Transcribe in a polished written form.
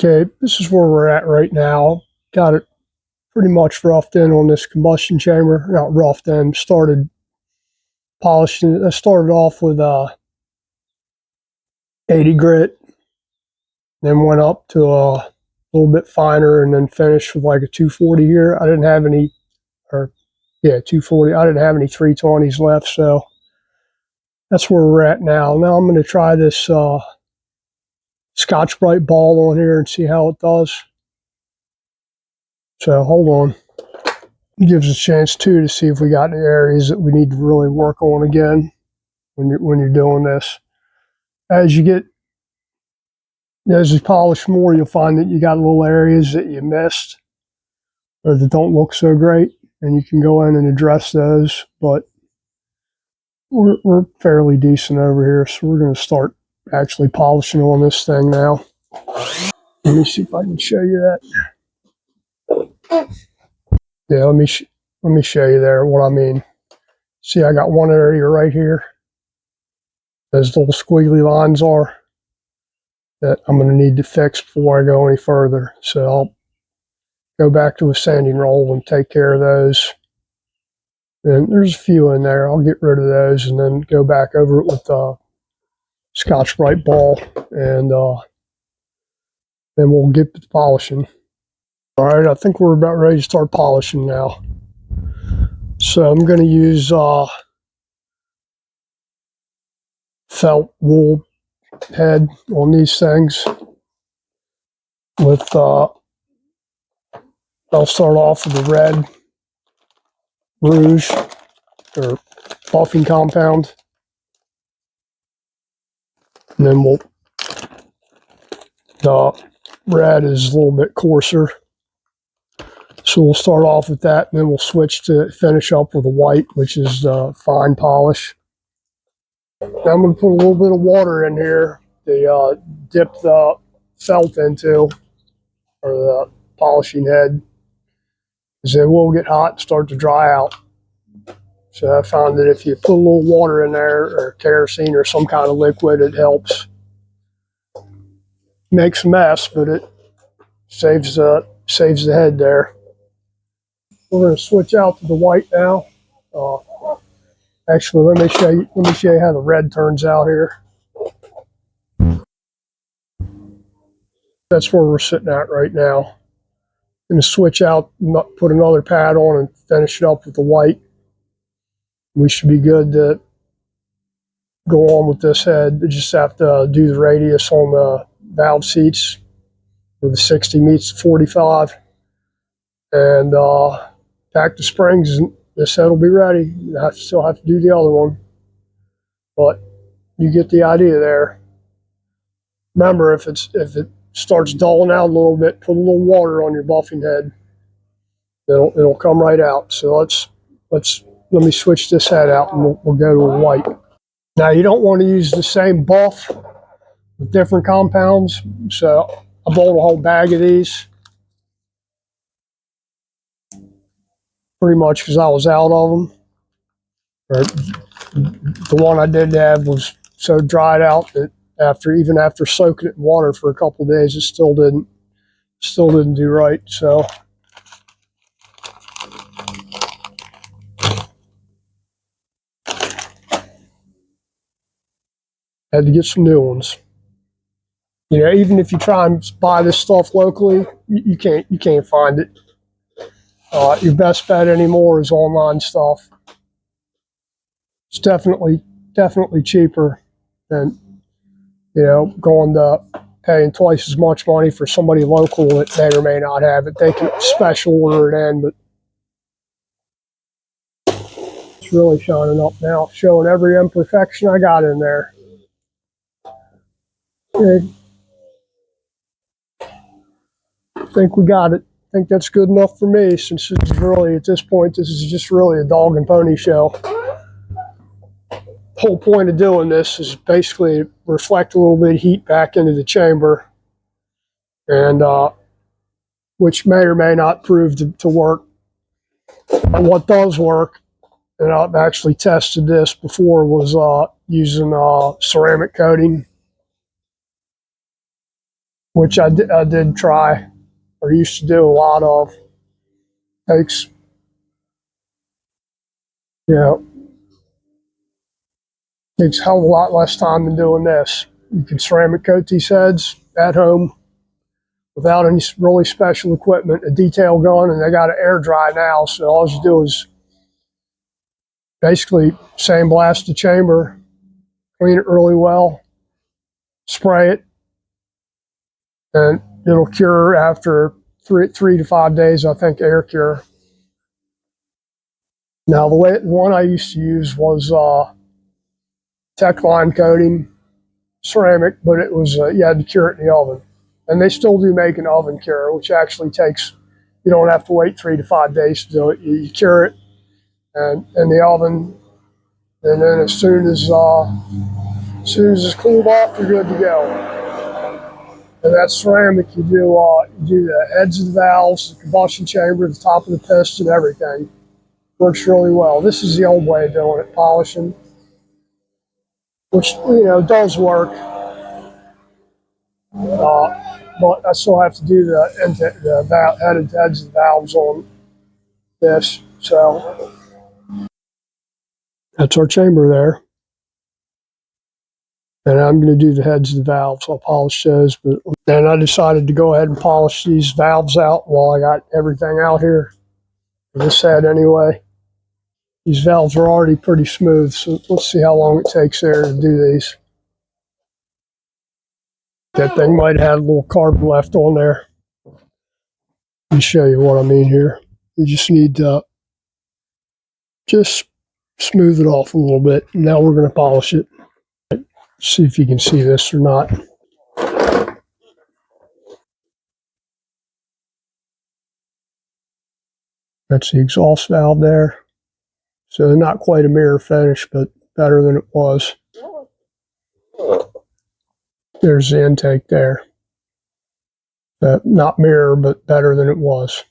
Okay, this is where we're at right now. Got it pretty much roughed in on this combustion chamber. Not roughed in, started polishing it. I started off with 80 grit, then went up to a little bit finer, and then finished with like a 240 here. I didn't have any, or yeah, 240. I didn't have any 320s left, so that's where we're at now. Now I'm going to try this Scotch-Brite ball on here and see how it does. So hold on. It gives us a chance too to see if we got any areas that we need to really work on again when you're doing this. As you polish more, you'll find that you got little areas that you missed or that don't look so great, and you can go in and address those. But we're fairly decent over here, so we're going to start actually polishing on this thing now. Let me see if I can show you that. Yeah, let me show you there what I mean. See, I got one area right here. Those little squiggly lines are that I'm going to need to fix before I go any further. So I'll go back to a sanding roll and take care of those. And there's a few in there. I'll get rid of those and then go back over it with the Scotch-Brite ball, and then we'll get to polishing. All right, I think we're about ready to start polishing now. So I'm going to use felt wool head on these things with I'll start off with the red rouge or buffing compound, and then the red is a little bit coarser, so we'll start off with that, and then we'll switch to finish up with the white, which is fine polish. Now I'm going to put a little bit of water in here to dip the felt into, or the polishing head, because it will get hot and start to dry out. So I found that if you put a little water in there, or kerosene or some kind of liquid, it helps. Makes a mess, but it saves the head there. We're going to switch out to the white now. Actually, let me show you how the red turns out here. That's where we're sitting at right now. I'm going to switch out, put another pad on, and finish it up with the white. We should be good to go on with this head. We just have to do the radius on the valve seats where the 60 meets 45, and pack the springs, and this head will be ready. I still have to do the other one, but you get the idea there. Remember, if it starts dulling out a little bit, put a little water on your buffing head. It'll come right out. So let me switch this head out, and we'll go to a white. Now, you don't want to use the same buff with different compounds, so I bought a whole bag of these, pretty much because I was out of them. Or the one I did have was so dried out that even after soaking it in water for a couple of days, it still didn't do right. So had to get some new ones. You know, even if you try and buy this stuff locally, you can't find it. Your best bet anymore is online stuff. It's definitely cheaper than, you know, going to paying twice as much money for somebody local that may or may not have it. They can special order it in, but it's really shining up now, showing every imperfection I got in there. Okay. I think we got it. I think that's good enough for me, since this is really, at this point, this is just really a dog and pony show. The whole point of doing this is basically reflect a little bit of heat back into the chamber, and which may or may not prove to work. But what does work, and I've actually tested this before, was using ceramic coating. which I did try, or used to do a lot of. Takes, you know, takes a hell of a lot less time than doing this. You can ceramic coat these heads at home without any really special equipment, a detail gun, and they got an air dry now, so all you do is basically sandblast the chamber, clean it really well, spray it, and it'll cure after 3 to 5 days, I think, air cure. Now, the one I used to use was Tech-Line coating, ceramic, but it was you had to cure it in the oven. And they still do make an oven cure, which actually takes, you don't have to wait 3 to 5 days to do it. You cure it and in the oven, and then as soon as it's cooled off, you're good to go. And that's ceramic. You do the heads of the valves, the combustion chamber, the top of the piston, everything. Works really well. This is the old way of doing it, polishing, which does work. But I still have to do the heads of the valves on this. So that's our chamber there. And I'm going to do the heads of the valves. I'll polish those. But then I decided to go ahead and polish these valves out while I got everything out here. This head anyway. These valves are already pretty smooth, so let's see how long it takes there to do these. That thing might have had a little carbon left on there. Let me show you what I mean here. You just need to just smooth it off a little bit. Now we're going to polish it. See if you can see this or not. That's the exhaust valve there. So not quite a mirror finish, but better than it was. There's the intake there. Not mirror, but better than it was.